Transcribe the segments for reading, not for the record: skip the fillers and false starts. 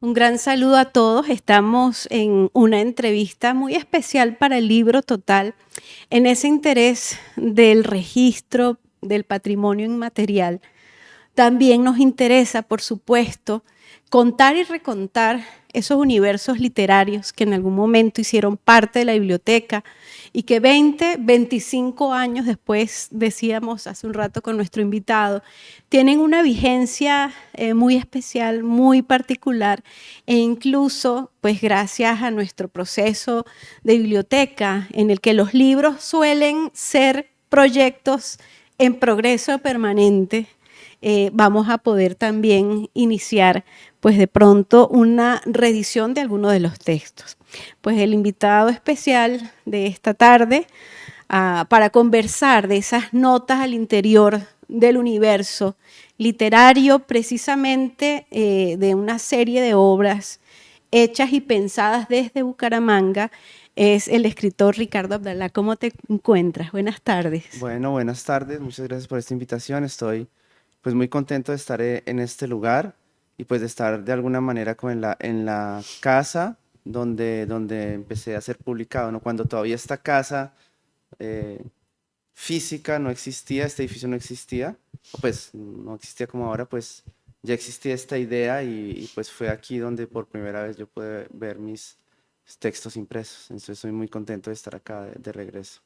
Un gran saludo a todos. Estamos en una entrevista muy especial para el libro Total, en ese interés del registro del patrimonio inmaterial. También nos interesa, por supuesto, contar y recontar esos universos literarios que en algún momento hicieron parte de la biblioteca y que 20, 25 años después, decíamos hace un rato con nuestro invitado, tienen una vigencia muy especial, muy particular, e incluso, pues gracias a nuestro proceso de biblioteca, en el que los libros suelen ser proyectos en progreso permanente, vamos a poder también iniciar, pues de pronto, una reedición de algunos de los textos. Pues el invitado especial de esta tarde, para conversar de esas notas al interior del universo literario, precisamente de una serie de obras hechas y pensadas desde Bucaramanga, es el escritor Ricardo Abdalá. ¿Cómo te encuentras? Buenas tardes. Bueno, buenas tardes, muchas gracias por esta invitación. Estoy pues muy contento de estar en este lugar y pues de estar de alguna manera como en la casa donde empecé a ser publicado, ¿no? Cuando todavía esta casa eh, física no existía, este edificio no existía, o pues no existía como ahora, pues ya existía esta idea y pues fue aquí donde por primera vez yo pude ver mis textos impresos. Entonces estoy muy contento de estar acá de regreso.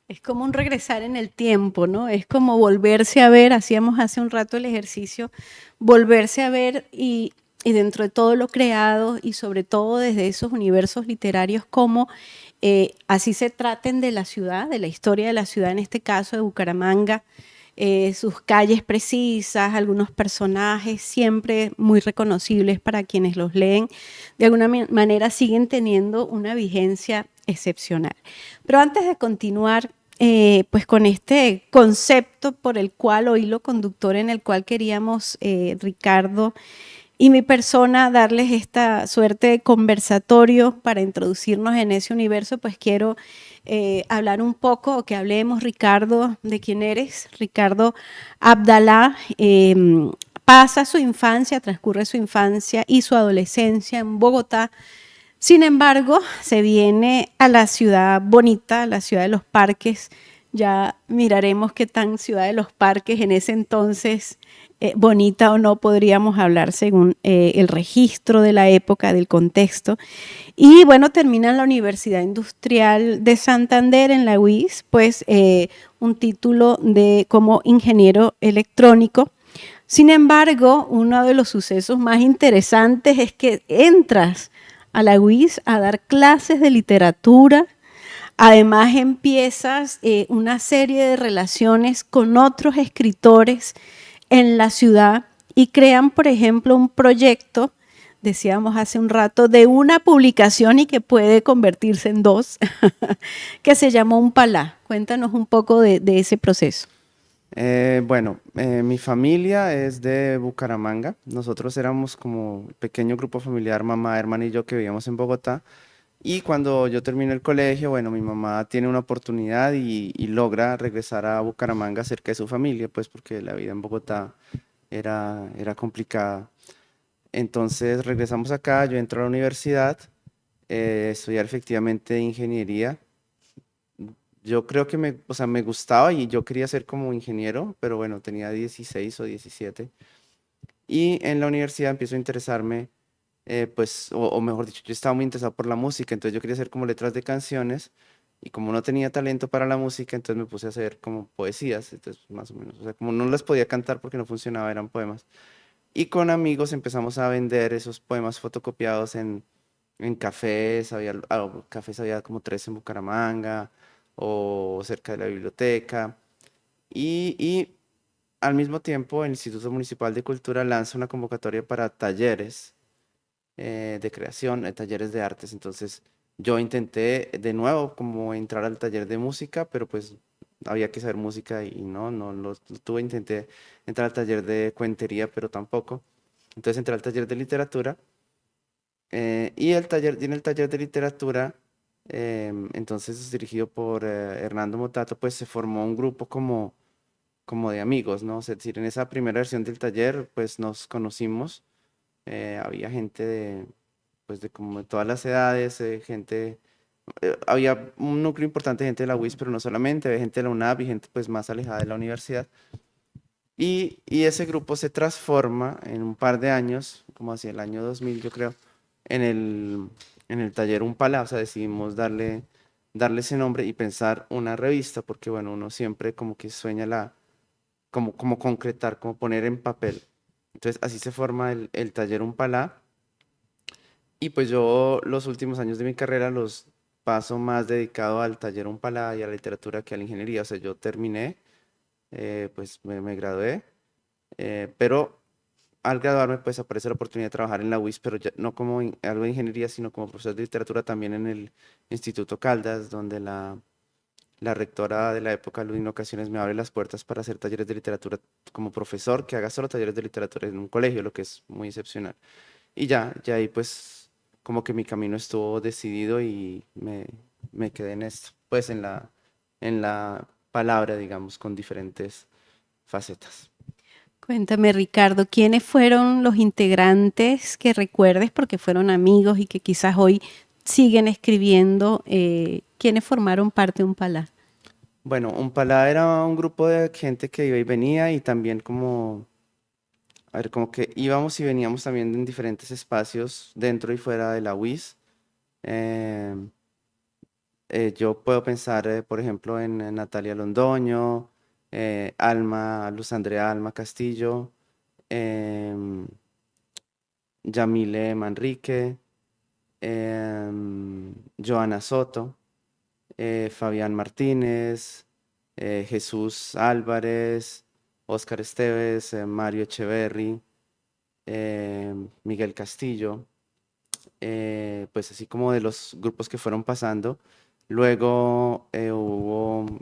Es como un regresar en el tiempo, ¿no? Es como volverse a ver, hacíamos hace un rato el ejercicio, volverse a ver y dentro de todo lo creado y sobre todo desde esos universos literarios como así se traten de la ciudad, de la historia de la ciudad, en este caso de Bucaramanga, sus calles precisas, algunos personajes siempre muy reconocibles para quienes los leen, de alguna manera siguen teniendo una vigencia excepcional. Pero antes de continuar, pues con este concepto por el cual, o hilo conductor en el cual queríamos, Ricardo y mi persona, darles esta suerte de conversatorio para introducirnos en ese universo, pues quiero hablar un poco, o que hablemos, Ricardo, de quién eres. Ricardo Abdalá pasa su infancia, transcurre su infancia y su adolescencia en Bogotá. Sin embargo, se viene a la ciudad bonita, la ciudad de los parques. Ya miraremos qué tan ciudad de los parques en ese entonces, bonita o no, podríamos hablar según el registro de la época, del contexto. Y bueno, termina en la Universidad Industrial de Santander, en la UIS, pues un título de como ingeniero electrónico. Sin embargo, uno de los sucesos más interesantes es que entras a la UIS a dar clases de literatura. Además, empiezas una serie de relaciones con otros escritores en la ciudad y crean, por ejemplo, un proyecto, decíamos hace un rato, de una publicación y que puede convertirse en dos, que se llamó Un Palá. Cuéntanos un poco de ese proceso. Mi familia es de Bucaramanga. Nosotros éramos como un pequeño grupo familiar, mamá, hermana y yo que vivíamos en Bogotá. Y cuando yo terminé el colegio, bueno, mi mamá tiene una oportunidad y logra regresar a Bucaramanga cerca de su familia, pues porque la vida en Bogotá era complicada. Entonces regresamos acá, yo entro a la universidad, estudiar efectivamente ingeniería. Yo creo que o sea, me gustaba y yo quería ser como ingeniero, pero bueno, tenía 16 o 17. Y en la universidad empiezo a interesarme, pues, o mejor dicho, yo estaba muy interesado por la música, entonces yo quería hacer como letras de canciones y como no tenía talento para la música, entonces me puse a hacer como poesías, entonces más o menos, o sea, como no las podía cantar porque no funcionaba, eran poemas. Y con amigos empezamos a vender esos poemas fotocopiados en cafés, cafés había como tres en Bucaramanga o cerca de la biblioteca. Y al mismo tiempo el Instituto Municipal de Cultura lanza una convocatoria para talleres de creación, talleres de artes. Entonces yo intenté de nuevo como entrar al taller de música, pero pues había que saber música y no lo tuve. Intenté entrar al taller de cuentería, pero tampoco. Entonces entré al taller de literatura y en el taller de literatura, entonces es dirigido por Hernando Motato, pues se formó un grupo como de amigos, ¿no? Es decir, en esa primera versión del taller, pues nos conocimos había gente pues de como de todas las edades, gente, había un núcleo importante de gente de la UIS, pero no solamente, había gente de la UNAP y gente pues más alejada de la universidad. Y ese grupo se transforma en un par de años, como hacia el año 2000 yo creo, en el taller Umpalá, o sea, decidimos darle ese nombre y pensar una revista, porque bueno, uno siempre como que sueña como concretar, como poner en papel. Entonces así se forma el taller Umpalá. Y pues yo los últimos años de mi carrera los paso más dedicado al taller Umpalá y a la literatura que a la ingeniería. O sea, yo terminé, pues me gradué, pero al graduarme pues aparece la oportunidad de trabajar en la UIS, pero ya no como algo de ingeniería, sino como profesor de literatura también en el Instituto Caldas, donde la rectora de la época, Ludin, en ocasiones me abre las puertas para hacer talleres de literatura como profesor, que haga solo talleres de literatura en un colegio, lo que es muy excepcional. Y ya ahí pues como que mi camino estuvo decidido y me quedé en esto, pues en la palabra, digamos, con diferentes facetas. Cuéntame, Ricardo, ¿quiénes fueron los integrantes que recuerdes porque fueron amigos y que quizás hoy siguen escribiendo? ¿Quiénes formaron parte de Umpalá? Bueno, Umpalá era un grupo de gente que iba y venía y también como, a ver, como que íbamos y veníamos también en diferentes espacios dentro y fuera de la UIS. Eh, yo puedo pensar, por ejemplo, en Natalia Londoño, Luz Andrea Alma Castillo, em, Yamile Manrique, Joana Soto, Fabián Martínez, Jesús Álvarez, Óscar Esteves, Mario Echeverry, Miguel Castillo, pues así como de los grupos que fueron pasando. Luego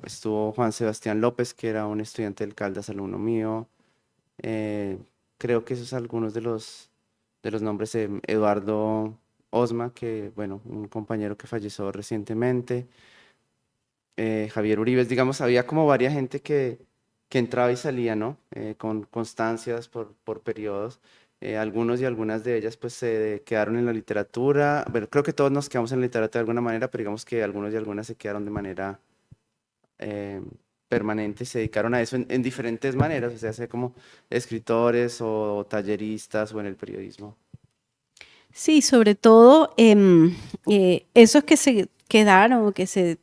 estuvo Juan Sebastián López, que era un estudiante del Caldas, alumno mío. Eh, Creo que esos son algunos de los nombres. Eduardo Osma, que bueno, un compañero que falleció recientemente. Javier Uribe, digamos, había como varias gente que entraba y salía, ¿no? Con constancias por periodos. Algunos y algunas de ellas pues se quedaron en la literatura. Bueno, creo que todos nos quedamos en la literatura de alguna manera, pero digamos que algunos y algunas se quedaron de manera eh, permanente y se dedicaron a eso en diferentes maneras, o sea como escritores o talleristas o en el periodismo. Sí, sobre todo esos que se quedaron o que se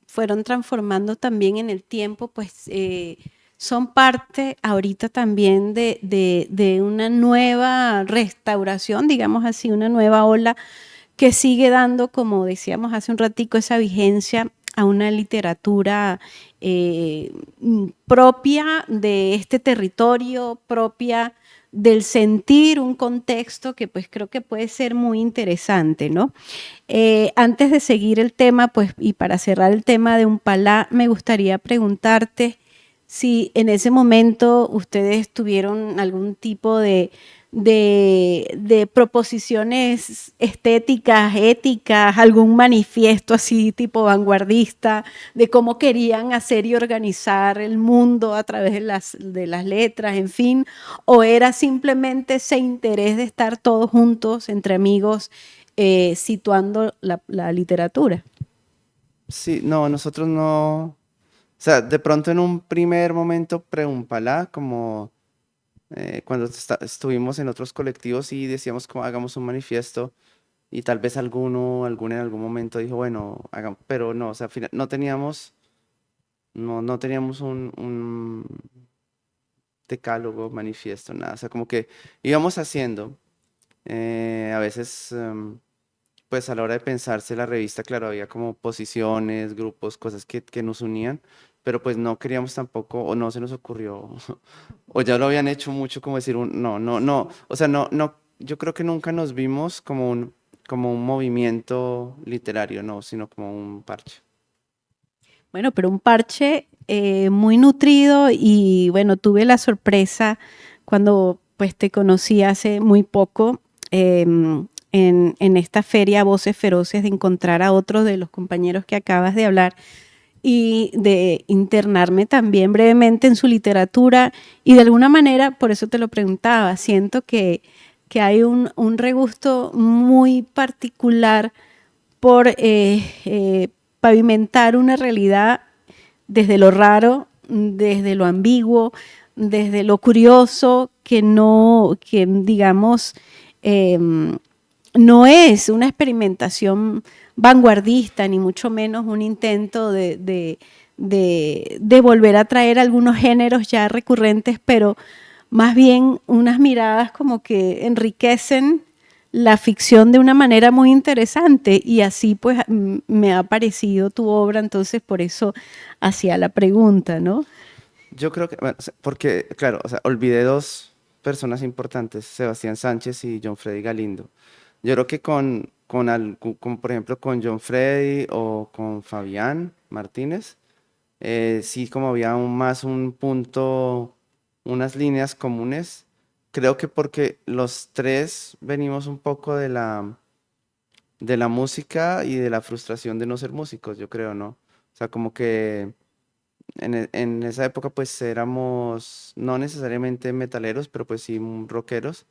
fueron transformando también en el tiempo, pues son parte ahorita también de una nueva restauración, digamos así, una nueva ola que sigue dando, como decíamos hace un ratico, esa vigencia a una literatura propia de este territorio, propia del sentir un contexto que pues creo que puede ser muy interesante, ¿no? Antes de seguir el tema, pues, y para cerrar el tema de Umpalá, me gustaría preguntarte si en ese momento ustedes tuvieron algún tipo de proposiciones estéticas, éticas, algún manifiesto así tipo vanguardista de cómo querían hacer y organizar el mundo a través de las letras, en fin, o era simplemente ese interés de estar todos juntos entre amigos situando la literatura. Sí, no, nosotros no, o sea, de pronto en un primer momento pre-Umpalá, como cuando estuvimos en otros colectivos y decíamos como hagamos un manifiesto y tal vez alguno en algún momento dijo, bueno, hagamos, pero no, o sea, no teníamos un decálogo, manifiesto, nada, o sea, como que íbamos haciendo, a veces, pues a la hora de pensarse la revista, claro, había como posiciones, grupos, cosas que nos unían, pero pues no queríamos tampoco, o no se nos ocurrió, o ya lo habían hecho mucho, como decir, no, no, no, o sea, no, no, yo creo que nunca nos vimos como un movimiento literario, no, sino como un parche. Bueno, pero un parche muy nutrido y bueno, tuve la sorpresa cuando pues te conocí hace muy poco en esta feria Voces Feroces de encontrar a otros de los compañeros que acabas de hablar y de internarme también brevemente en su literatura y de alguna manera, por eso te lo preguntaba, siento que que hay un regusto muy particular por pavimentar una realidad desde lo raro, desde lo ambiguo, desde lo curioso, que digamos, no es una experimentación vanguardista, ni mucho menos un intento de volver a traer algunos géneros ya recurrentes, pero más bien unas miradas como que enriquecen la ficción de una manera muy interesante, y así pues me ha parecido tu obra, entonces por eso hacía la pregunta, ¿no? Yo creo que, bueno, porque, claro, o sea, olvidé dos personas importantes, Sebastián Sánchez y John Freddy Galindo. Yo creo que con, por ejemplo, con John Freddy o con Fabián Martínez, sí, como había más un punto, unas líneas comunes. Creo que porque los tres venimos un poco de la música y de la frustración de no ser músicos, yo creo, ¿no? O sea, como que en esa época pues éramos no necesariamente metaleros, pero pues sí rockeros.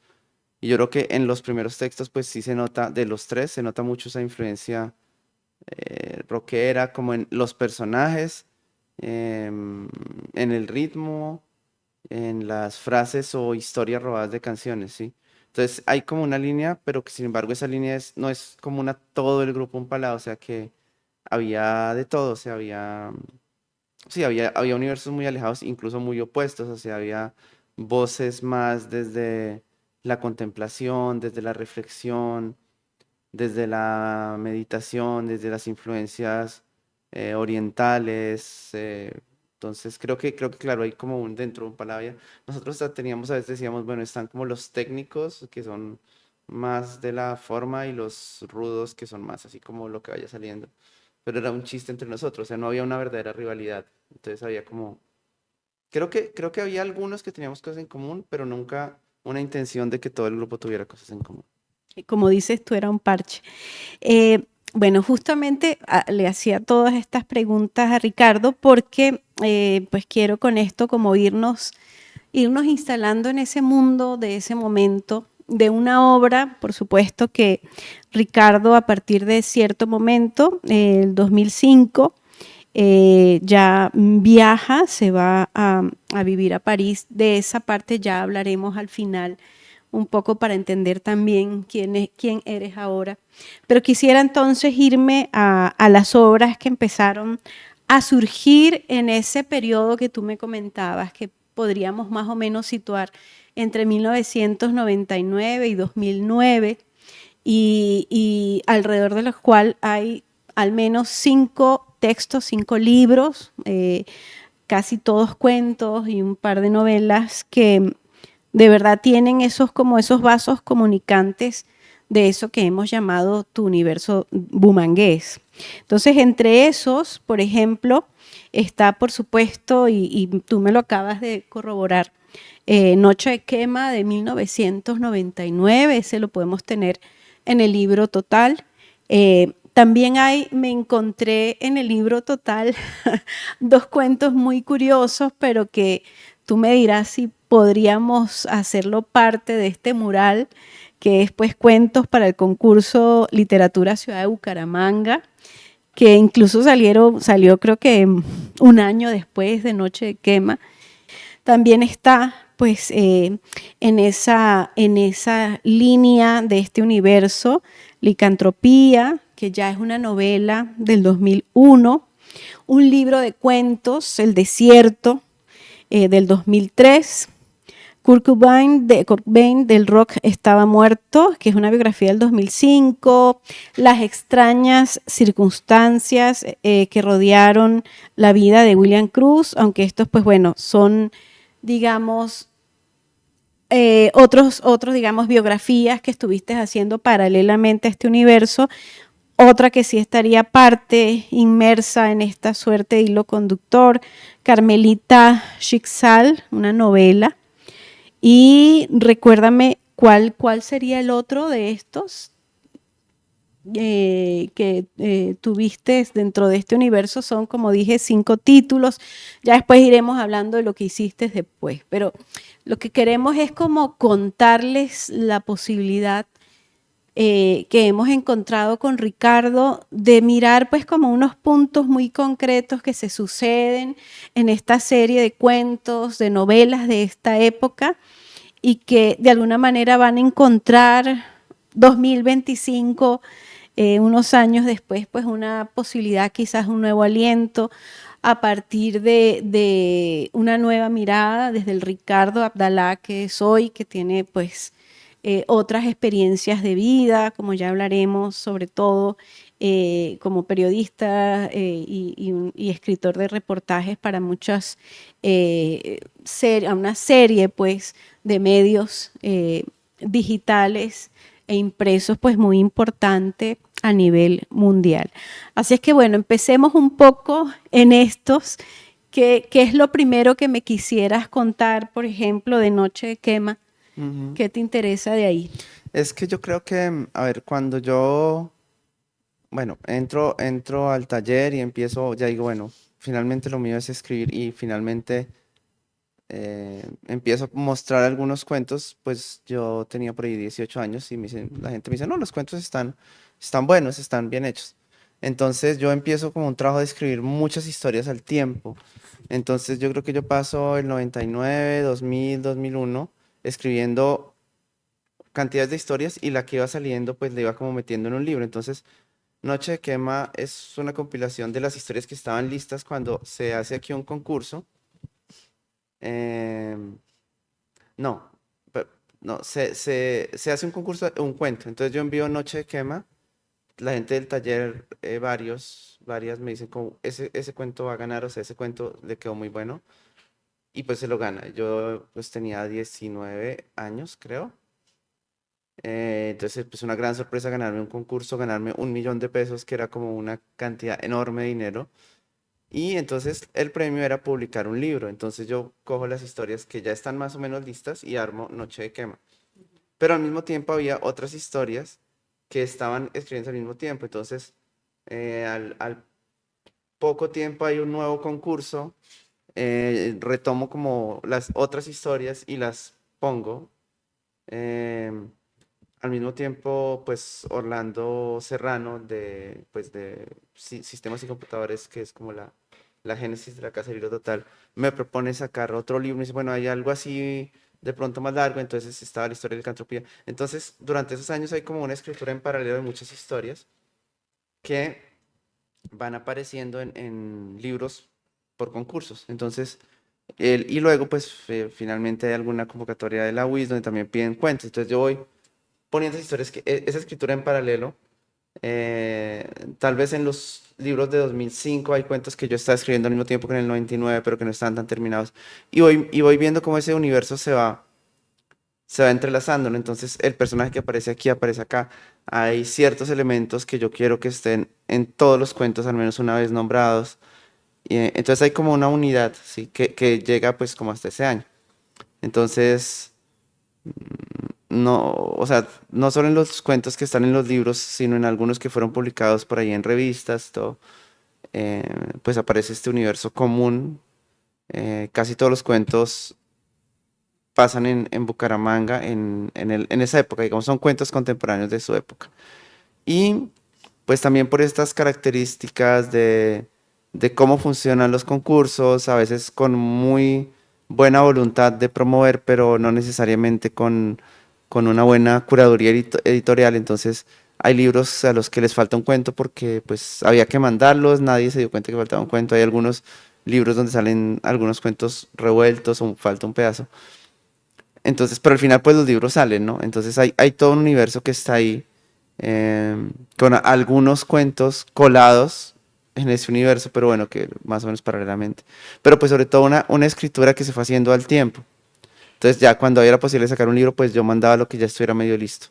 Y yo creo que en los primeros textos pues sí se nota, de los tres, se nota mucho esa influencia rockera, como en los personajes, en el ritmo, en las frases o historias robadas de canciones, ¿sí? Entonces hay como una línea, pero que sin embargo esa línea no es como una todo el grupo Umpalado, o sea que había de todo, o sea, sí, había universos muy alejados, incluso muy opuestos, o sea, había voces más desde la contemplación, desde la reflexión, desde la meditación, desde las influencias orientales. Entonces, creo que claro, hay como dentro de un palabra. Nosotros teníamos, a veces decíamos, bueno, están como los técnicos, que son más de la forma, y los rudos, que son más así como lo que vaya saliendo. Pero era un chiste entre nosotros, o sea, no había una verdadera rivalidad. Entonces había como, creo que había algunos que teníamos cosas en común, pero nunca una intención de que todo el grupo tuviera cosas en común. Como dices tú, era un parche. Bueno, justamente le hacía todas estas preguntas a Ricardo porque pues quiero con esto como irnos instalando en ese mundo de ese momento, de una obra, por supuesto que Ricardo a partir de cierto momento, el 2005, ya viaja, se va a vivir a París. De esa parte ya hablaremos al final un poco para entender también quién eres ahora. Pero quisiera entonces irme a las obras que empezaron a surgir en ese periodo que tú me comentabas, que podríamos más o menos situar entre 1999 y 2009, y alrededor de los cuales hay al menos 5 textos, 5 libros, casi todos cuentos y un par de novelas que de verdad tienen esos vasos comunicantes de eso que hemos llamado tu universo bumangués. Entonces, entre esos, por ejemplo, está, por supuesto, y tú me lo acabas de corroborar, Noche de Quema de 1999, ese lo podemos tener en el libro Total. También me encontré en el libro Total dos cuentos muy curiosos, pero que tú me dirás si podríamos hacerlo parte de este mural, que es pues Cuentos para el concurso Literatura Ciudad de Bucaramanga, que incluso salió creo que un año después de Noche de Quema. También está pues en esa línea de este universo, Licantropía, que ya es una novela del 2001, un libro de cuentos, El Desierto, del 2003, Kurt Cobain del rock estaba muerto, que es una biografía del 2005, Las extrañas circunstancias que rodearon la vida de William Cruz, aunque estos pues bueno, son digamos digamos biografías que estuviste haciendo paralelamente a este universo. Otra que sí estaría parte, inmersa en esta suerte de hilo conductor, Carmelita Schicksal, una novela. Y recuérdame cuál sería el otro de estos. que tuviste dentro de este universo son, como dije, 5 títulos. Ya después iremos hablando de lo que hiciste después, pero lo que queremos es como contarles la posibilidad que hemos encontrado con Ricardo de mirar pues como unos puntos muy concretos que se suceden en esta serie de cuentos, de novelas de esta época y que de alguna manera van a encontrar 2025, unos años después, pues una posibilidad, quizás un nuevo aliento a partir de una nueva mirada desde el Ricardo Abdalá que es hoy, que tiene pues otras experiencias de vida, como ya hablaremos, sobre todo como periodista y escritor de reportajes para muchas, una serie pues de medios digitales e impresos pues muy importante a nivel mundial. Así es que bueno, empecemos un poco en estos. ¿Qué es lo primero que me quisieras contar, por ejemplo, de Noche de Quema? Ujú. ¿Qué te interesa de ahí? Es que yo creo que, a ver, cuando yo, bueno, entro al taller y empiezo, ya digo, bueno, finalmente lo mío es escribir y finalmente empiezo a mostrar algunos cuentos, pues yo tenía por ahí 18 años y la gente me dice, no, los cuentos están buenos, están bien hechos. Entonces yo empiezo como un trabajo de escribir muchas historias al tiempo. Entonces yo creo que yo paso el 99, 2000, 2001 escribiendo cantidades de historias y la que iba saliendo pues la iba como metiendo en un libro. Entonces Noche de Quema es una compilación de las historias que estaban listas cuando se hace aquí un concurso. Em, no, no, se hace un concurso, un cuento. Entonces yo envío Noche de Quema. La gente del taller, varias me dicen como, ese cuento va a ganar, o sea, ese cuento le quedó muy bueno. Y pues se lo gana. Yo pues tenía 19 años, creo. Entonces, pues una gran sorpresa ganarme un concurso, ganarme 1 millón de pesos, que era como una cantidad enorme de dinero. Y entonces el premio era publicar un libro. Entonces yo cojo las historias que ya están más o menos listas y armo Noche de Quema. Pero al mismo tiempo había otras historias que estaban escribiendo al mismo tiempo. Entonces, al poco tiempo hay un nuevo concurso, retomo como las otras historias y las pongo. em, Al mismo tiempo, pues Orlando Serrano de Sistemas y Computadores, que es como la génesis de la Casa del Libro Total, me propone sacar otro libro. Me dice, bueno, hay algo así de pronto más largo, entonces estaba la historia de Licantropía. Entonces, durante esos años hay como una escritura en paralelo de muchas historias que van apareciendo en libros por concursos. Entonces, y luego, pues finalmente hay alguna convocatoria de la UIS donde también piden cuentos. Entonces, yo voy poniendo esas historias, esa escritura en paralelo. eh, Tal vez en los libros de 2005 hay cuentos que yo estaba escribiendo al mismo tiempo que en el 99, pero que no estaban tan terminados. Y voy viendo cómo ese universo se va entrelazando, ¿no? Entonces, el personaje que aparece aquí aparece acá. Hay ciertos elementos que yo quiero que estén en todos los cuentos, al menos una vez nombrados. Y, entonces hay como una unidad, ¿sí? Que llega pues como hasta ese año. Entonces, no, o sea, no solo en los cuentos que están en los libros, sino en algunos que fueron publicados por ahí en revistas, todo, eh, pues aparece este universo común. Casi todos los cuentos pasan en Bucaramanga en esa época, digamos, son cuentos contemporáneos de su época. Y pues también por estas características de cómo funcionan los concursos, a veces con muy buena voluntad de promover, pero no necesariamente con una buena curaduría editorial. Entonces hay libros a los que les falta un cuento porque pues había que mandarlos, nadie se dio cuenta que faltaba un cuento. Hay algunos libros donde salen algunos cuentos revueltos o falta un pedazo. Entonces, pero al final pues los libros salen, ¿no? Entonces hay todo un universo que está ahí con algunos cuentos colados en ese universo, pero bueno, que más o menos paralelamente. Pero pues sobre todo una escritura que se fue haciendo al tiempo. Entonces ya cuando había la posibilidad de sacar un libro, pues yo mandaba lo que ya estuviera medio listo.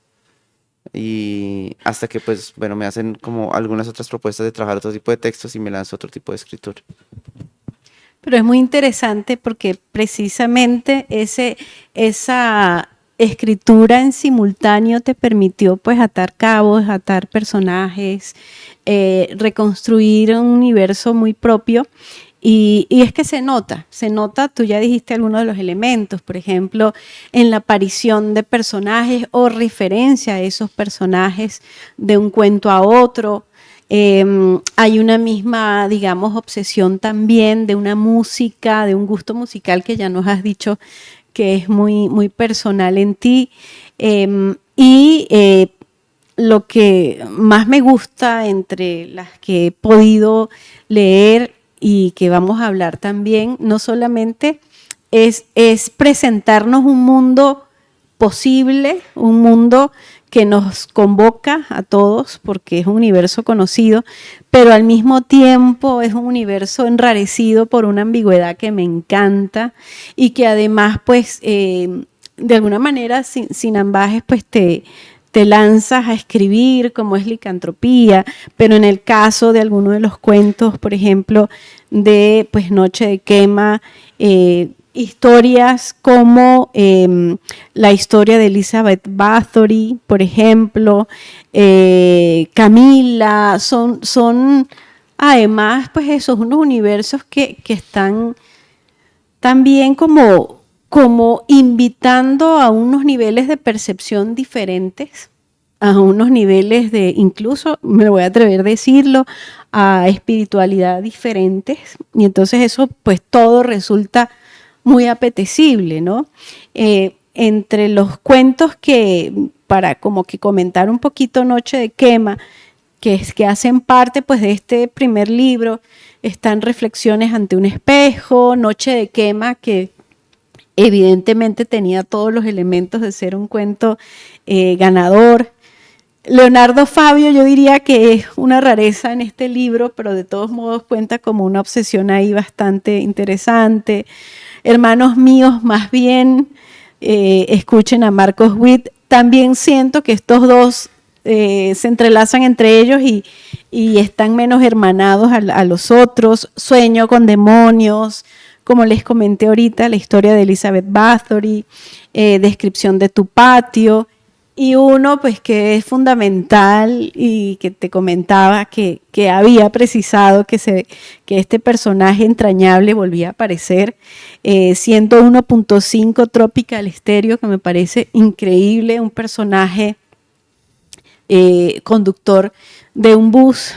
Y hasta que pues, bueno, me hacen como algunas otras propuestas de trabajar otro tipo de textos y me lanzo otro tipo de escritura. Pero es muy interesante porque precisamente esa escritura en simultáneo te permitió pues atar cabos, atar personajes, reconstruir un universo muy propio. Y es que se nota, tú ya dijiste algunos de los elementos, por ejemplo, en la aparición de personajes o referencia a esos personajes de un cuento a otro. Hay una misma, digamos, obsesión también de una música, de un gusto musical que ya nos has dicho que es muy, muy personal en ti. Lo que más me gusta entre las que he podido leer y que vamos a hablar también, no solamente es presentarnos un mundo posible, un mundo que nos convoca a todos porque es un universo conocido, pero al mismo tiempo es un universo enrarecido por una ambigüedad que me encanta y que además pues de alguna manera sin ambajes pues te lanzas a escribir como es Licantropía, pero en el caso de alguno de los cuentos, por ejemplo, de pues Noche de Quema, historias como la historia de Elizabeth Bathory, por ejemplo, Camila, son además pues esos unos universos que están también como invitando a unos niveles de percepción diferentes, a unos niveles de, incluso, me voy a atrever a decirlo, a espiritualidad diferentes. Y entonces eso, pues todo resulta muy apetecible, ¿no? Entre los cuentos que, para como que comentar un poquito Noche de Quema, que hacen parte pues de este primer libro, están Reflexiones ante un espejo, Noche de Quema, que evidentemente tenía todos los elementos de ser un cuento ganador. Leonardo Fabio yo diría que es una rareza en este libro, pero de todos modos cuenta como una obsesión ahí bastante interesante. Hermanos míos, más bien, escuchen a Marcos Witt. También siento que estos dos se entrelazan entre ellos y están menos hermanados a los otros. Sueño con demonios, como les comenté ahorita, la historia de Elizabeth Bathory, descripción de tu patio, y uno pues que es fundamental y que te comentaba que había precisado que este personaje entrañable volvía a aparecer, 101.5 Tropical Stereo, que me parece increíble, un personaje conductor de un bus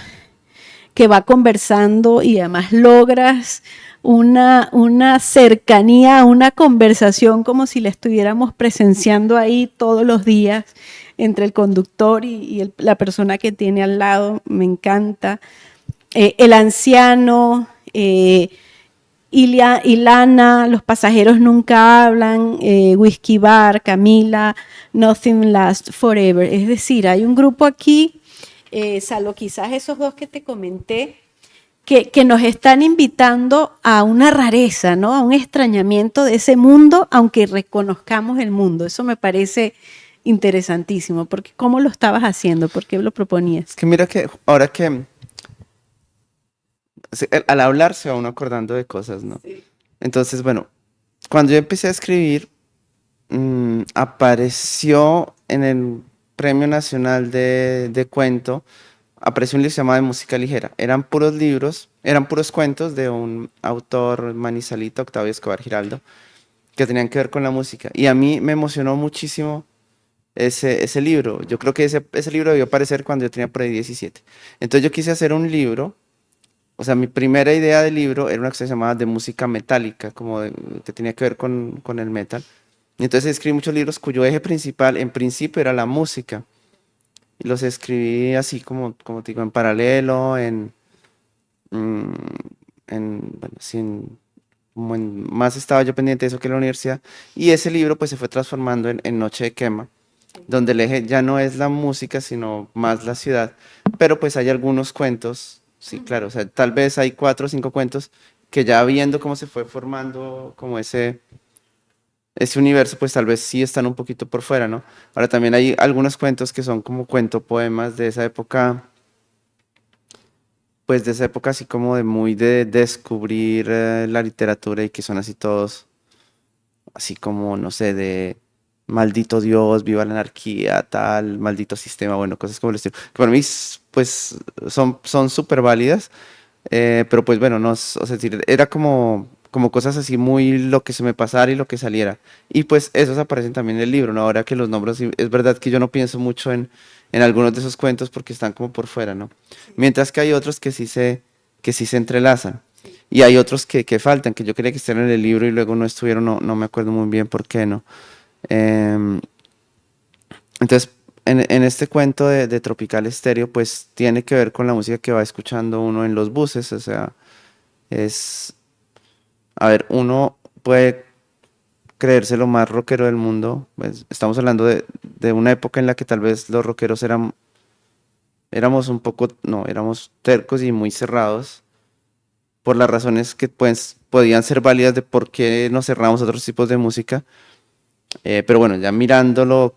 que va conversando y además logras una cercanía, una conversación como si la estuviéramos presenciando ahí todos los días entre el conductor y la persona que tiene al lado. Me encanta. El anciano, Ilana, Los pasajeros nunca hablan, Whiskey Bar, Camila, Nothing Lasts Forever. Es decir, hay un grupo aquí, salvo quizás esos dos que te comenté, que nos están invitando a una rareza, ¿no? A un extrañamiento de ese mundo, aunque reconozcamos el mundo. Eso me parece interesantísimo, porque ¿cómo lo estabas haciendo? ¿Por qué lo proponías? Es que mira que ahora que al hablar se va uno acordando de cosas, ¿no? Sí. Entonces, bueno, cuando yo empecé a escribir, apareció en el Premio Nacional de Cuento, apareció un libro llamado de música ligera. Eran puros libros, eran puros cuentos de un autor manizalita, Octavio Escobar Giraldo, que tenían que ver con la música. Y a mí me emocionó muchísimo ese libro. Yo creo que ese libro debió aparecer cuando yo tenía por ahí 17. Entonces yo quise hacer un libro. O sea, mi primera idea de libro era una que se llamaba de música metálica, que tenía que ver con el metal. Y entonces escribí muchos libros cuyo eje principal, en principio, era la música. Y los escribí así como te digo, en paralelo, mm, bueno, más estaba yo pendiente de eso que la universidad. Y ese libro pues se fue transformando en Noche de Quema, donde el eje ya no es la música, sino más la ciudad. Pero pues hay algunos cuentos, sí, claro, o sea, tal vez hay 4 o 5 cuentos que ya viendo cómo se fue formando como ese universo, pues tal vez sí están un poquito por fuera, ¿no? Ahora también hay algunos cuentos que son como cuento poemas de esa época, pues de esa época así como de muy de descubrir la literatura y que son así todos, así como, no sé, de maldito Dios, viva la anarquía, tal, maldito sistema, bueno, cosas como el estilo. Que para mí, pues, son súper válidas, pero pues bueno, no, o sea, era como cosas así muy lo que se me pasara y lo que saliera. Y pues esos aparecen también en el libro, ¿no? Ahora que los nombro, sí, es verdad que yo no pienso mucho en algunos de esos cuentos porque están como por fuera, ¿no? Mientras que hay otros que sí se entrelazan. Y hay otros que faltan, que yo quería que estén en el libro y luego no estuvieron, no me acuerdo muy bien por qué, ¿no? Em, entonces, en este cuento de Tropical Estéreo, pues tiene que ver con la música que va escuchando uno en los buses, o sea, es, a ver, uno puede creerse lo más rockero del mundo, pues estamos hablando de una época en la que tal vez los rockeros éramos un poco, no, éramos tercos y muy cerrados por las razones que pues, podían ser válidas de por qué nos cerramos a otros tipos de música. Pero bueno, ya mirándolo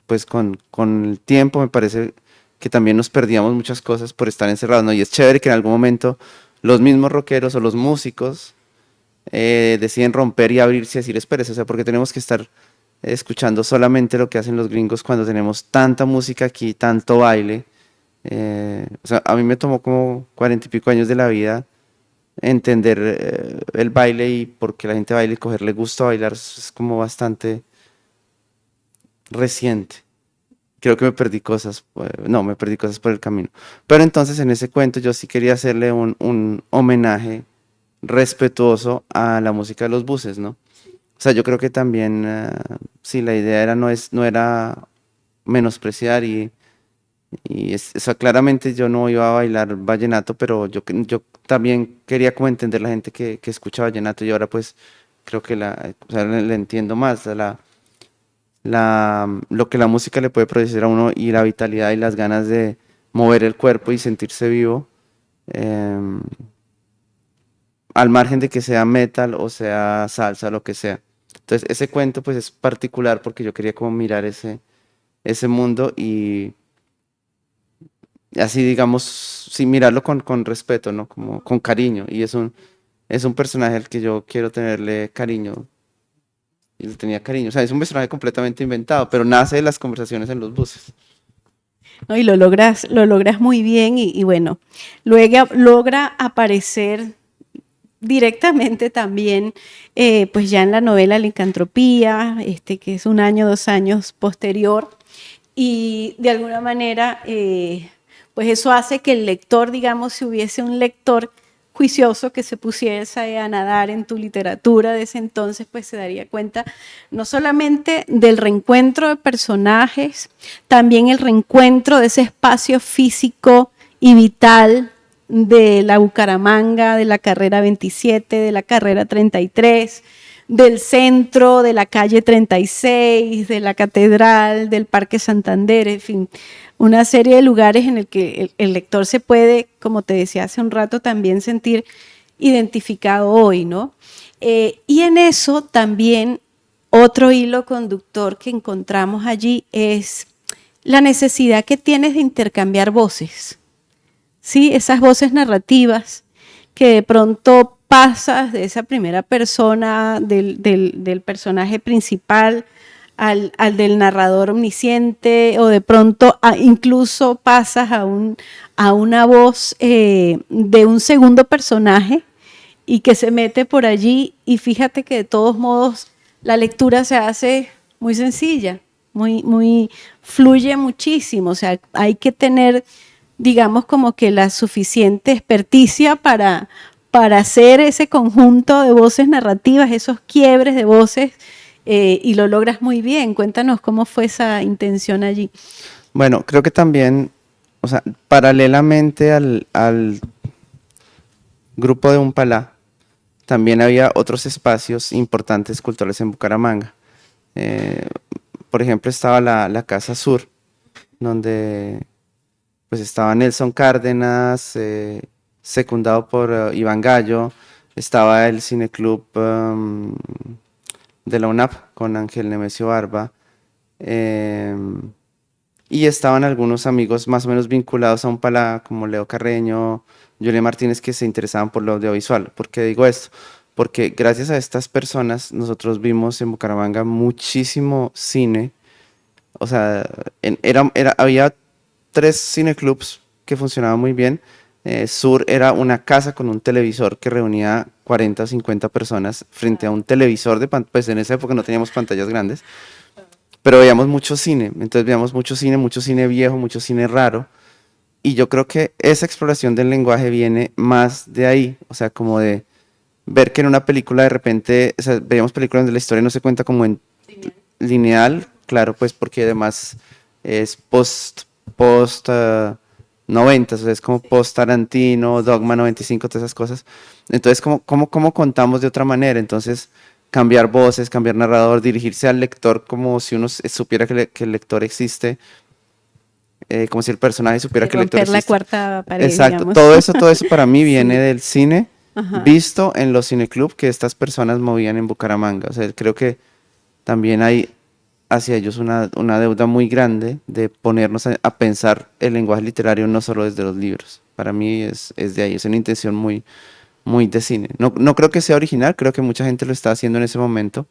pues con el tiempo, me parece que también nos perdíamos muchas cosas por estar encerrados, ¿no? Y es chévere que en algún momento los mismos rockeros o los músicos deciden romper y abrirse y decir, espérese, o sea, porque tenemos que estar escuchando solamente lo que hacen los gringos cuando tenemos tanta música aquí, tanto baile. O sea, a mí me tomó como 40 y pico años de la vida entender el baile y por qué la gente baila y cogerle gusto a bailar es como bastante reciente. Creo que me perdí cosas, no, me perdí cosas por el camino. Pero entonces en ese cuento yo sí quería hacerle un homenaje respetuoso a la música de los buses, ¿no? O sea, yo creo que también, sí, la idea era, no era menospreciar o sea, claramente yo no iba a bailar vallenato, pero yo también quería como entender la gente que escucha vallenato y ahora pues creo que o sea, le entiendo más lo que la música le puede producir a uno y la vitalidad y las ganas de mover el cuerpo y sentirse vivo, em, al margen de que sea metal o sea salsa, lo que sea. Entonces ese cuento pues es particular porque yo quería como mirar ese mundo y así digamos, sí, mirarlo con respeto, ¿no? Como con cariño. Y es un personaje al que yo quiero tenerle cariño. Y le tenía cariño. O sea, es un personaje completamente inventado, pero nace de las conversaciones en los buses. ¿No? Y lo logras muy bien y bueno, luego logra aparecer directamente también, pues ya en la novela Licantropía, que es un año, 2 años posterior, y de alguna manera, pues eso hace que el lector, digamos, si hubiese un lector juicioso que se pusiese a nadar en tu literatura de ese entonces, pues se daría cuenta no solamente del reencuentro de personajes, también el reencuentro de ese espacio físico y vital de la Bucaramanga, de la carrera 27, de la carrera 33, del centro, de la calle 36, de la catedral, del Parque Santander, en fin, una serie de lugares en el que el lector se puede, como te decía hace un rato, también sentir identificado hoy, ¿no? Y en eso también otro hilo conductor que encontramos allí es la necesidad que tienes de intercambiar voces, ¿sí? Esas voces narrativas que de pronto pasas de esa primera persona del personaje principal al del narrador omnisciente o de pronto incluso pasas a una voz de un segundo personaje y que se mete por allí y fíjate que de todos modos la lectura se hace muy sencilla, muy fluye muchísimo, o sea, hay que tener digamos como que la suficiente experticia para hacer ese conjunto de voces narrativas, esos quiebres de voces, y lo logras muy bien. Cuéntanos cómo fue esa intención allí. Bueno, creo que también, o sea, paralelamente al grupo de Umpalá, también había otros espacios importantes culturales en Bucaramanga. Eh, por ejemplo, estaba la Casa Sur, donde pues estaba Nelson Cárdenas, secundado por Iván Gallo, estaba el Cineclub de la UNAP con Ángel Nemesio Barba, y estaban algunos amigos más o menos vinculados a un palá, como Leo Carreño, Julia Martínez, que se interesaban por lo audiovisual. ¿Por qué digo esto? porque gracias a estas personas nosotros vimos en Bucaramanga muchísimo cine. O sea, había 3 cineclubs que funcionaban muy bien. Sur era una casa con un televisor que reunía 40 o 50 personas frente a un televisor pues en esa época no teníamos pantallas grandes, pero veíamos mucho cine. Entonces veíamos mucho cine viejo, mucho cine raro. Y yo creo que esa exploración del lenguaje viene más de ahí, o sea, como de ver que en una película de repente, o sea, veíamos películas donde la historia no se cuenta como en lineal, claro, pues porque además es post 90, o sea, es como post Tarantino, Dogma 95, todas esas cosas. Entonces, ¿cómo contamos de otra manera? Entonces, cambiar voces, cambiar narrador, dirigirse al lector como si uno supiera que el lector existe, como si el personaje supiera Y que el lector romper la existe. cuarta pared, Exacto, digamos. todo eso para mí viene Sí. del cine Ajá. visto en los cineclub que estas personas movían en Bucaramanga. O sea, creo que también hay hacia ellos una deuda muy grande de ponernos a pensar el lenguaje literario no solo desde los libros. Para mí es de ahí, es una intención muy de cine. No creo que sea original, creo que mucha gente lo está haciendo en ese momento,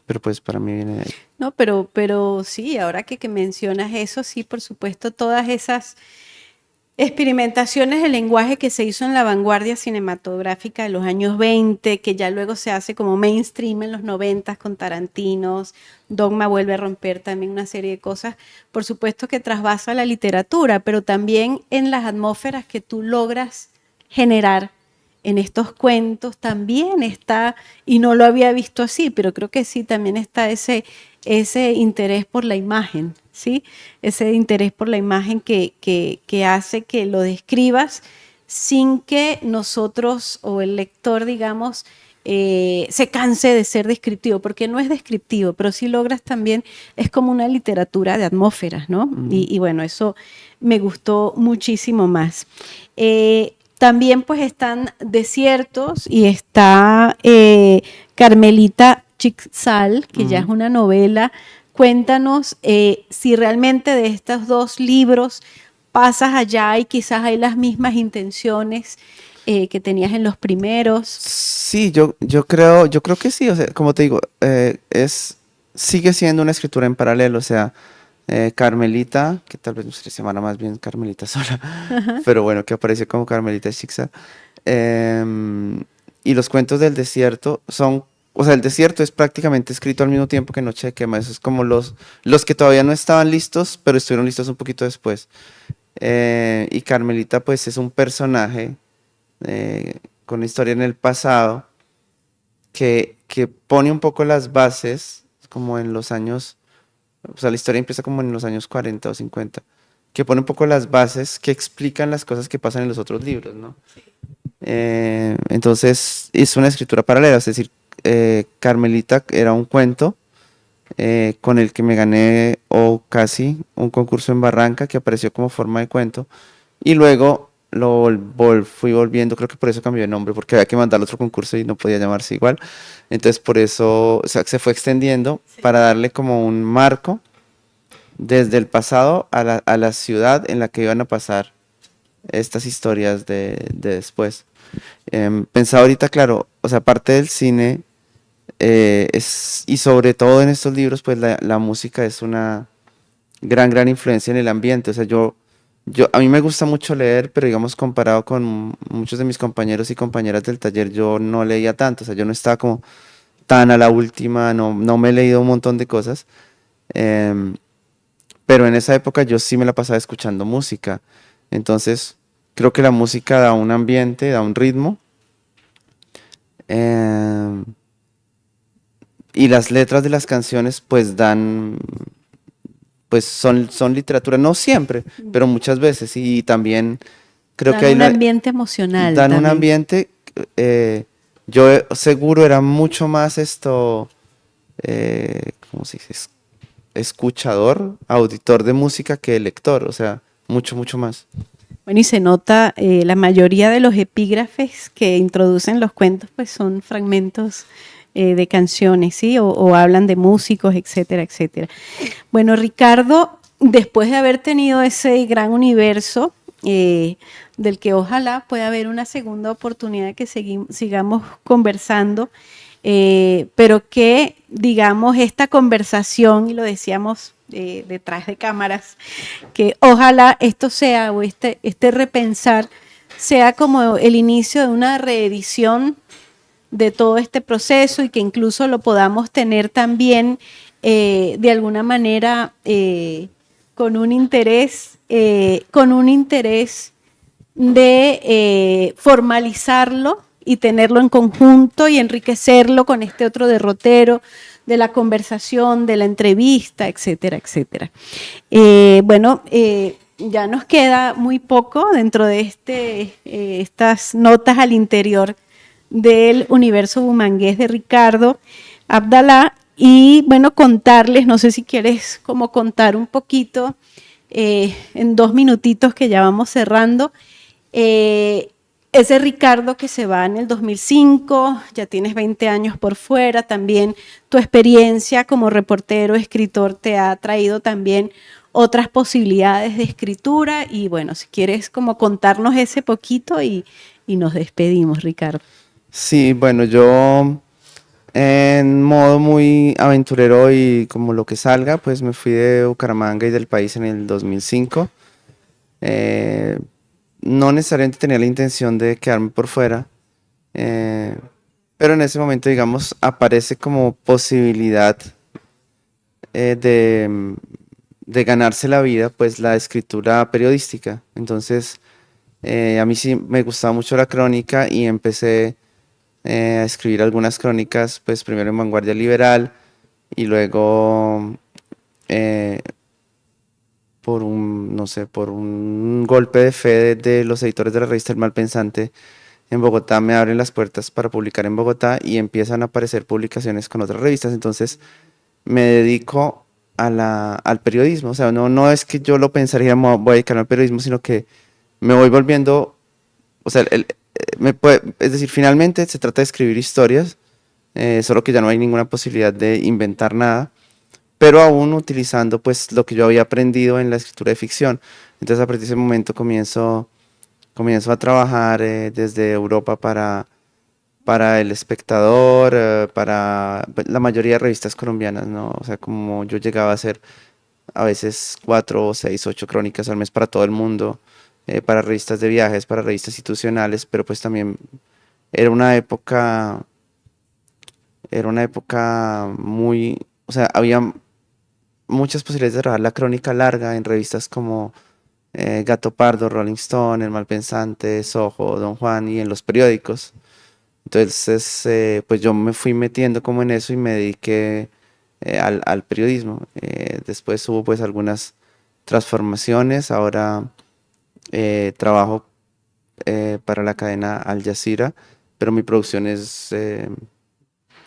pero pues para mí viene de ahí. No, pero sí, ahora que mencionas eso, sí, por supuesto, todas esas experimentaciones de lenguaje que se hizo en la vanguardia cinematográfica de los años 20, que ya luego se hace como mainstream en los 90 con Tarantinos, Dogma vuelve a romper también una serie de cosas, por supuesto que trasvasa la literatura, pero también en las atmósferas que tú logras generar en estos cuentos también está, y no lo había visto así, pero creo que sí, también está ese interés por la imagen, ¿sí? Ese interés por la imagen que hace que lo describas sin que nosotros o el lector, digamos, se canse de ser descriptivo, porque no es descriptivo, pero sí logras también, es como una literatura de atmósferas, ¿no? Y bueno, eso me gustó muchísimo más. También pues están Desiertos y está Carmelita Chixal, que ya es una novela. Cuéntanos si realmente de estos dos libros pasas allá y quizás hay las mismas intenciones que tenías en los primeros. Sí, yo creo que sí, o sea, como te digo, sigue siendo una escritura en paralelo, o sea, Carmelita, que tal vez no se llama más bien Carmelita sola, pero bueno, que apareció como Carmelita Chixa, y los cuentos del desierto son, o sea, el desierto es prácticamente escrito al mismo tiempo que Noche de Quema, eso es como los que todavía no estaban listos, pero estuvieron listos un poquito después. Y Carmelita, pues, es un personaje con historia en el pasado que pone un poco las bases, como en los años, o sea, la historia empieza como en los años 40 o 50, que pone un poco las bases que explican las cosas que pasan en los otros libros, ¿no? Entonces, es una escritura paralela, es decir, Carmelita era un cuento con el que me gané o casi un concurso en Barranca que apareció como forma de cuento y luego fui volviendo, creo que por eso cambió de nombre, porque había que mandar otro concurso y no podía llamarse igual. Entonces por eso, o sea, se fue extendiendo para darle como un marco desde el pasado a la ciudad en la que iban a pasar estas historias de después. Pensaba ahorita, claro, o sea, aparte del cine, y sobre todo en estos libros, pues la música es una gran influencia en el ambiente. O sea, a mí me gusta mucho leer, pero digamos, comparado con muchos de mis compañeros y compañeras del taller, yo no leía tanto. O sea, yo no estaba como tan a la última, no me he leído un montón de cosas. em, pero en esa época yo sí me la pasaba escuchando música. Entonces, creo que la música da un ambiente, da un ritmo. em, y las letras de las canciones, pues pues son literatura, no siempre, pero muchas veces. Y también creo que Dan un ambiente emocional dan un también. ambiente, yo seguro era mucho más ¿cómo se dice? Escuchador, auditor de música que lector, o sea, mucho más. Bueno, y se nota, la mayoría de los epígrafes que introducen los cuentos, pues son fragmentos de canciones, ¿sí? O hablan de músicos, etcétera, etcétera. Bueno, Ricardo, después de haber tenido ese gran universo del que ojalá pueda haber una segunda oportunidad que sigamos conversando, pero que, digamos, esta conversación, y lo decíamos detrás de cámaras, que ojalá esto sea, o este repensar, sea como el inicio de una reedición de todo este proceso y que incluso lo podamos tener también de alguna manera con un interés de formalizarlo y tenerlo en conjunto y enriquecerlo con este otro derrotero de la conversación, de la entrevista, etcétera, etcétera. Bueno, ya nos queda muy poco dentro de estas notas al interior del universo bumangués de Ricardo Abdalá. Y bueno, contarles, no sé si quieres como contar un poquito en 2 minutitos que ya vamos cerrando, ese Ricardo que se va en el 2005, ya tienes 20 años por fuera, también tu experiencia como reportero, escritor, te ha traído también otras posibilidades de escritura y bueno, si quieres como contarnos ese poquito y nos despedimos, Ricardo. Sí, bueno, yo en modo muy aventurero y como lo que salga, pues me fui de Bucaramanga y del país en el 2005. Eh, no necesariamente tenía la intención de quedarme por fuera, eh, pero en ese momento, digamos, aparece como posibilidad eh, de, de ganarse la vida, pues la escritura periodística. Entonces, a mí sí me gustaba mucho la crónica y empecé a escribir algunas crónicas, pues primero en Vanguardia Liberal y luego eh, por un, no sé, por un golpe de fe de los editores de la revista El Malpensante en Bogotá me abren las puertas para publicar en Bogotá y empiezan a aparecer publicaciones con otras revistas. Entonces me dedico al periodismo. O sea, no es que yo lo pensaría, voy a dedicarme al periodismo, sino que me voy volviendo, o sea, es decir, finalmente se trata de escribir historias, solo que ya no hay ninguna posibilidad de inventar nada, pero aún utilizando pues lo que yo había aprendido en la escritura de ficción. Entonces a partir de ese momento comienzo a trabajar desde Europa para El Espectador, para pues, la mayoría de revistas colombianas, ¿no? O sea, como yo llegaba a hacer a veces 4, 6, 8 crónicas al mes para todo el mundo, para revistas de viajes, para revistas institucionales, pero pues también era una época, era una época muy, o sea, había muchas posibilidades de grabar la crónica larga en revistas como Gato Pardo, Rolling Stone, El Malpensante, Soho, Don Juan y en los periódicos. Entonces, pues yo me fui metiendo como en eso y me dediqué al periodismo. Después hubo pues algunas transformaciones. Ahora trabajo para la cadena Al Jazeera, pero mi producción es,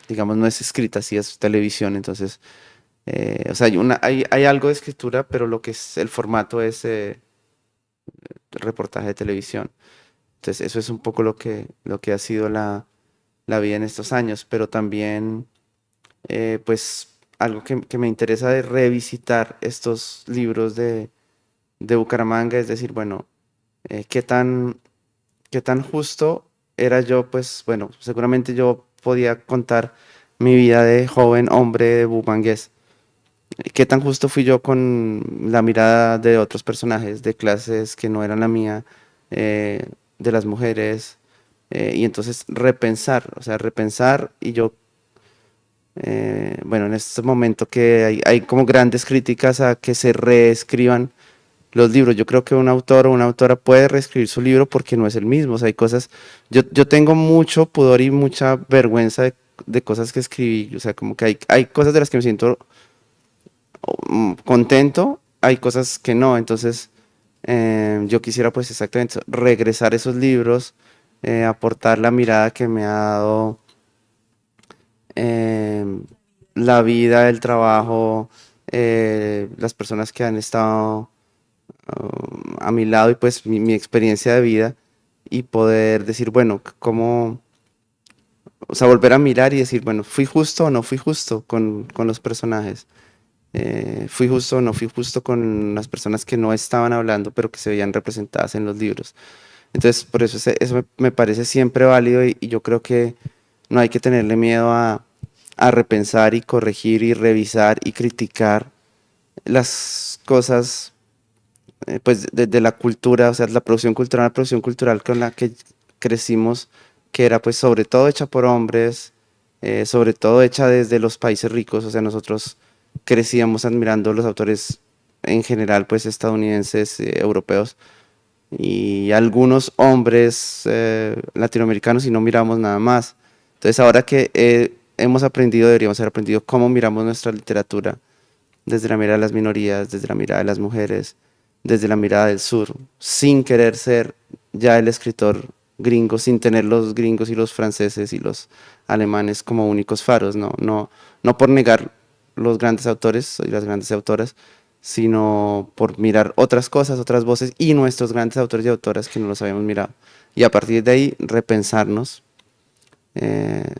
digamos, no es escrita, sí es televisión. Entonces, o sea, hay algo de escritura, pero lo que es el formato es reportaje de televisión. Entonces, eso es un poco lo que ha sido la vida en estos años, pero también, pues, algo que me interesa de revisitar estos libros de Bucaramanga, es decir, bueno, eh, qué tan, qué tan justo era yo, pues, bueno, seguramente yo podía contar mi vida de joven hombre bumangués. ¿Qué tan justo fui yo con la mirada de otros personajes de clases que no eran la mía, de las mujeres? Y entonces repensar, o sea, repensar y yo, bueno, en este momento que hay como grandes críticas a que se reescriban los libros. Yo creo que un autor o una autora puede reescribir su libro porque no es el mismo. O sea, hay cosas, yo tengo mucho pudor y mucha vergüenza de cosas que escribí. O sea, como que hay cosas de las que me siento contento, hay cosas que no. Entonces, yo quisiera pues exactamente eso, regresar esos libros, aportar la mirada que me ha dado eh, la vida, el trabajo, las personas que han estado a mi lado y pues mi experiencia de vida y poder decir, bueno, cómo, o sea, volver a mirar y decir, bueno, ¿fui justo o no fui justo con los personajes? fui justo o no fui justo con las personas que no estaban hablando, pero que se veían representadas en los libros. Entonces, por eso eso me parece siempre válido y yo creo que no hay que tenerle miedo a repensar y corregir y revisar y criticar las cosas pues de la cultura, o sea, la producción cultural con la que crecimos, que era pues sobre todo hecha por hombres, sobre todo hecha desde los países ricos, o sea, nosotros crecíamos admirando los autores en general pues estadounidenses, europeos, y algunos hombres latinoamericanos y no miramos nada más. Entonces ahora que hemos aprendido, deberíamos haber aprendido cómo miramos nuestra literatura desde la mirada de las minorías, desde la mirada de las mujeres, desde la mirada del sur, sin querer ser ya el escritor gringo, sin tener los gringos y los franceses y los alemanes como únicos faros, no por negar los grandes autores y las grandes autoras, sino por mirar otras cosas, otras voces y nuestros grandes autores y autoras que no los habíamos mirado. Y a partir de ahí repensarnos, eh,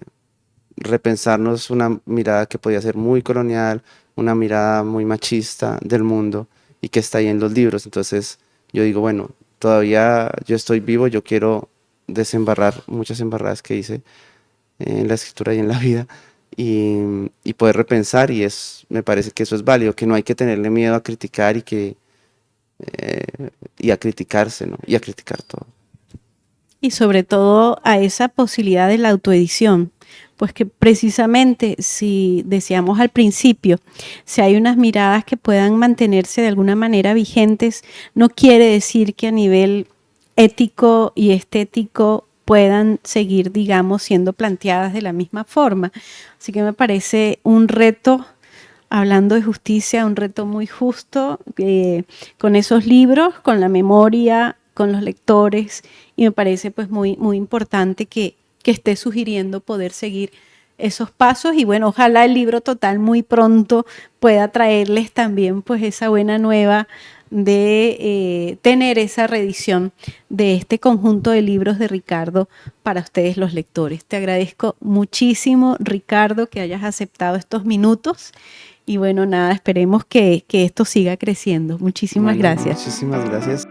repensarnos una mirada que podía ser muy colonial, una mirada muy machista del mundo y que está ahí en los libros. Entonces yo digo, bueno, todavía yo estoy vivo, yo quiero desembarrar muchas embarradas que hice en la escritura y en la vida y poder repensar me parece que eso es válido, que no hay que tenerle miedo a criticar eh, y a criticarse, ¿no? Y a criticar todo. Y sobre todo a esa posibilidad de la autoedición, pues que precisamente si decíamos al principio, si hay unas miradas que puedan mantenerse de alguna manera vigentes, no quiere decir que a nivel ético y estético puedan seguir, digamos, siendo planteadas de la misma forma. Así que me parece un reto, hablando de justicia, un reto muy justo con esos libros, con la memoria, con los lectores, y me parece pues muy importante que esté sugiriendo poder seguir esos pasos y bueno, ojalá el libro total muy pronto pueda traerles también pues esa buena nueva de tener esa reedición de este conjunto de libros de Ricardo para ustedes los lectores. Te agradezco muchísimo, Ricardo, que hayas aceptado estos minutos y bueno, nada, esperemos que esto siga creciendo. Muchísimas Bueno, gracias. muchísimas gracias.